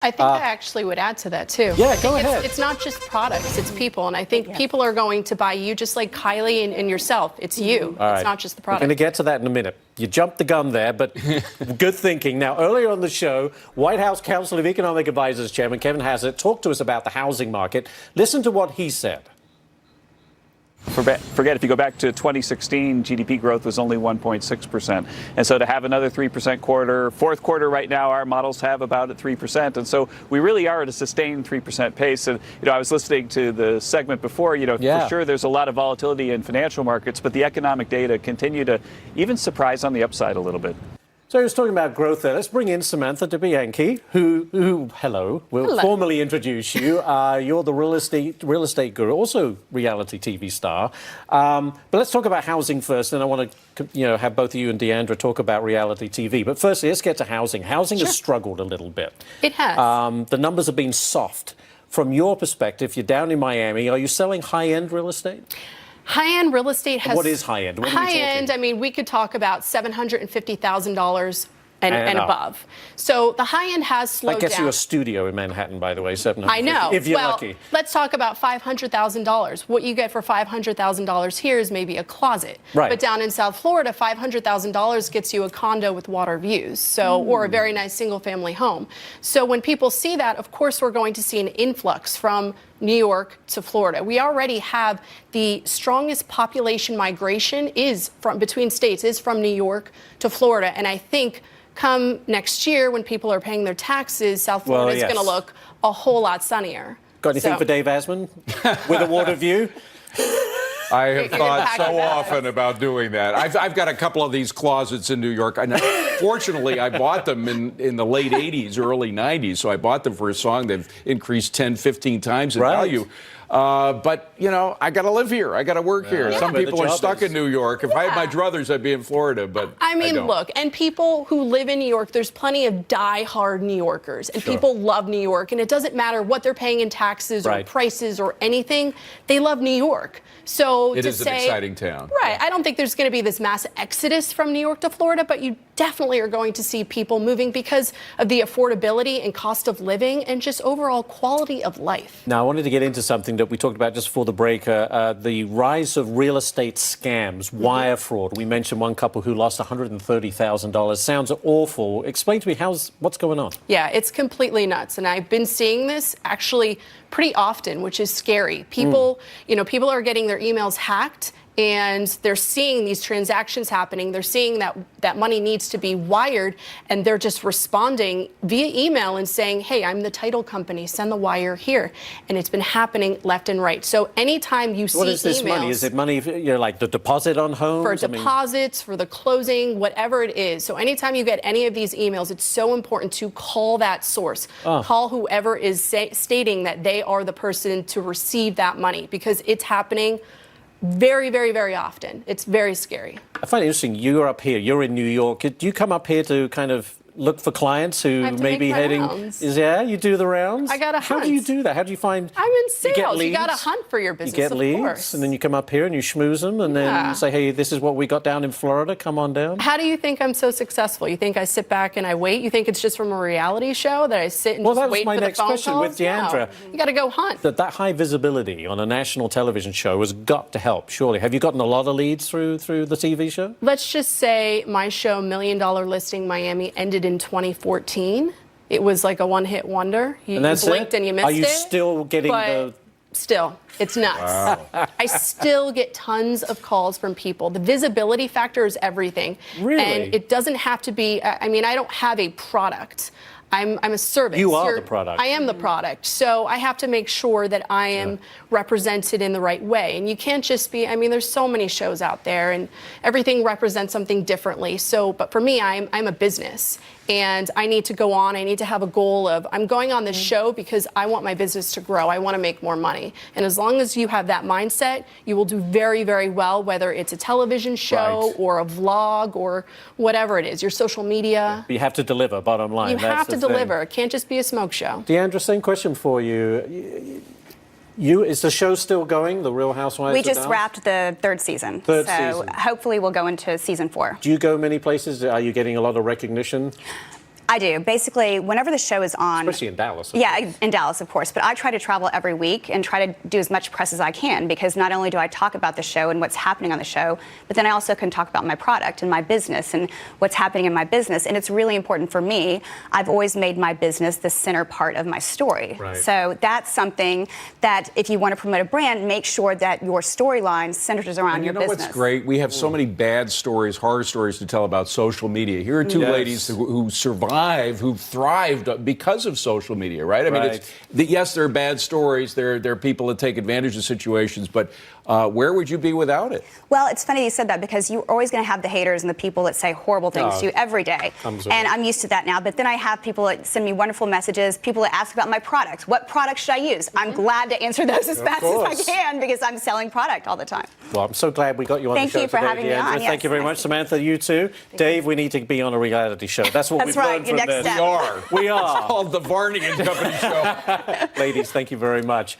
I think I actually would add to that, too. Yeah, go ahead. It's not just products, it's people. And I think people are going to buy you just like Kylie and yourself. It's you. All right. It's not just the product. We're going to get to that in a minute. You jumped the gun there, but good thinking. Now, earlier on the show, White House Council of Economic Advisors Chairman Kevin Hassett talked to us about the housing market. Listen to what he said. Forget if you go back to 2016, GDP growth was only 1.6%. And so to have another 3% quarter, fourth quarter right now, our models have about at 3%. And so we really are at a sustained 3% pace. And, I was listening to the segment before, for sure there's a lot of volatility in financial markets, but the economic data continue to even surprise on the upside a little bit. So he was talking about growth there. Let's bring in Samantha DeBianchi, who hello, we'll formally introduce you. You're the real estate guru, also reality TV star. But let's talk about housing first, and I want to have both of you and Deandra talk about reality TV. But firstly, let's get to housing. Housing has struggled a little bit. It has. The numbers have been soft. From your perspective, you're down in Miami. Are you selling high-end real estate? High-end real estate has... What is high-end? What high-end, I mean, we could talk about $750,000 and above. So the high-end has slowed down. I guess you're a studio in Manhattan, by the way, $750,000. I know. If you're lucky. Let's talk about $500,000. What you get for $500,000 here is maybe a closet. Right. But down in South Florida, $500,000 gets you a condo with water views, or a very nice single-family home. So when people see that, of course, we're going to see an influx from New York to Florida. We already have the strongest population migration between states is from New York to Florida, and I think come next year when people are paying their taxes, South Florida is going to look a whole lot sunnier. Got anything for Dave Asman with a water view? I have thought so often about doing that. I've got a couple of these closets in New York. Fortunately, I bought them in the late 80s, early 90s, so I bought them for a song. They've increased 10, 15 times in value. But, I got to live here. I got to work here. Some people are stuck in New York. If I had my druthers, I'd be in Florida, but I mean, look, and people who live in New York, there's plenty of die-hard New Yorkers, and people love New York, and it doesn't matter what they're paying in taxes or prices or anything. They love New York. So it is an exciting town. Right. I don't think there's going to be this mass exodus from New York to Florida, but you definitely are going to see people moving because of the affordability and cost of living and just overall quality of life. Now, I wanted to get into something that we talked about just before the break, the rise of real estate scams, wire fraud. We mentioned one couple who lost $130,000. Sounds awful. Explain to me, what's going on? Yeah, it's completely nuts. And I've been seeing this actually pretty often, which is scary. People, people are getting their emails hacked, and they're seeing these transactions happening. They're seeing that money needs to be wired, and they're just responding via email and saying, hey, I'm the title company, send the wire here. And it's been happening left and right. So anytime you see What is this money? Is it money, like the deposit on homes? For deposits, for the closing, whatever it is. So anytime you get any of these emails, it's so important to call that source. Call whoever is stating that they are the person to receive that money, because it's happening very, very, very often. It's very scary. I find it interesting. You're up here. You're in New York. Do you come up here to kind of look for clients who may be heading? You do the rounds? I got to hunt. How do you do that? How do you find? I'm in sales. You got to hunt for your business. You get leads, and then you come up here and you schmooze them, and then say, hey, this is what we got down in Florida. Come on down. How do you think I'm so successful? You think I sit back and I wait? You think it's just from a reality show that I sit and just wait for the phone calls? Well, that was my next question with Deandra. No. You got to go hunt. That high visibility on a national television show has got to help, surely. Have you gotten a lot of leads through the TV show? Let's just say my show, $1 Million Listing Miami, ended in 2014. It was like a one-hit wonder. You blinked and you missed it. Are you still getting Still, it's nuts. Wow. I still get tons of calls from people. The visibility factor is everything. Really? And it doesn't have to be, I don't have a product. I'm a service. You are the product. I am the product. So I have to make sure that I am represented in the right way. And you can't just be, there's so many shows out there and everything represents something differently. So, but for me, I'm a business. And I need to go on. I need to have a goal of, I'm going on this show because I want my business to grow. I want to make more money. And as long as you have that mindset, you will do very, very well, whether it's a television show or a vlog or whatever it is, your social media. You have to deliver, bottom line. You have to deliver. It can't just be a smoke show. Deandra, same question for you. Is the show still going, The Real Housewives? We just wrapped the third season. So hopefully we'll go into season 4. Do you go many places? Are you getting a lot of recognition? I do. Basically, whenever the show is on. Especially in Dallas. Yeah, in Dallas, of course. But I try to travel every week and try to do as much press as I can, because not only do I talk about the show and what's happening on the show, but then I also can talk about my product and my business and what's happening in my business. And it's really important for me. I've always made my business the center part of my story. Right. So that's something that if you want to promote a brand, make sure that your storyline centers around And your you know business. what's great? We have so many bad stories, horror stories to tell about social media. Here are two Yes. ladies who survived, who thrived because of social media, right? I mean, Right. yes, there are bad stories. There are people that take advantage of situations, but where would you be without it? Well, it's funny you said that, because you're always going to have the haters and the people that say horrible things to you every day. And I'm used to that now. But then I have people that send me wonderful messages, people that ask about my products. What product should I use? I'm glad to answer those as fast as I course. can, because I'm selling product all the time. Well, I'm so glad we got you on Thank the show you for today, having me Deandra. on. Thank Yes, you very much, Samantha. You too. Dave, we need to be on a reality show. That's what That's we've right, learned your from next this. step. We are. We are. It's called the Varney and Company Show. Ladies, thank you very much.